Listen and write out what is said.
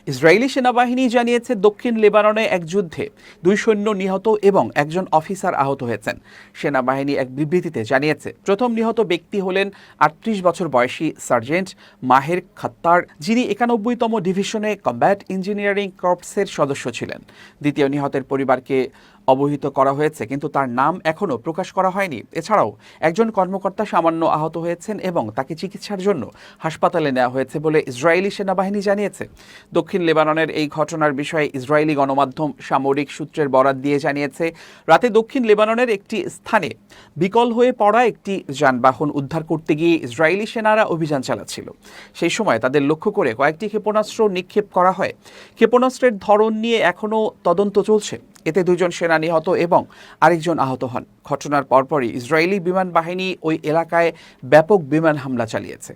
Israeli সেনাবাহিনী জানিয়েছে দক্ষিণ লেবাননে এক যুদ্ধে 2 সৈন্য নিহত এবং একজন অফিসার আহত হয়েছেন। সেনাবাহিনী এক বিবৃতিতে জানিয়েছে প্রথম নিহত ব্যক্তি হলেন 38 বছর বয়সী সার্জেন্ট মাহের খাত্তার, যিনি 91তম ডিভিশনে কম্ব্যাট ইঞ্জিনিয়ারিং কর্পসের সদস্য ছিলেন। দ্বিতীয় নিহতের পরিবারকে অবহিত করা হয়েছে, কিন্তু তার নাম এখনও প্রকাশ করা হয়নি। এছাড়াও একজন কর্মকর্তা সামান্য আহত হয়েছেন এবং তাকে চিকিৎসার জন্য হাসপাতালে নেওয়া হয়েছে বলে ইসরায়েলি সেনাবাহিনী জানিয়েছে। দক্ষিণ লেবাননের এই ঘটনার বিষয়ে ইসরায়েলি গণমাধ্যম সামরিক সূত্রের বরাত দিয়ে জানিয়েছে, রাতে দক্ষিণ লেবাননের একটি স্থানে বিকল হয়ে পড়া একটি যানবাহন উদ্ধার করতে গিয়ে ইসরায়েলি সেনারা অভিযান চালাচ্ছিল। সেই সময় তাদের লক্ষ্য করে কয়েকটি ক্ষেপণাস্ত্র নিক্ষেপ করা হয়। ক্ষেপণাস্ত্রের ধরন নিয়ে এখনও তদন্ত চলছে। এতে 2 জন সেনা নিহত এবং আরেকজন আহত হন। ঘটনার পরপরই ইসরায়েলি বিমান বাহিনী ওই এলাকায় ব্যাপক বিমান হামলা চালিয়েছে।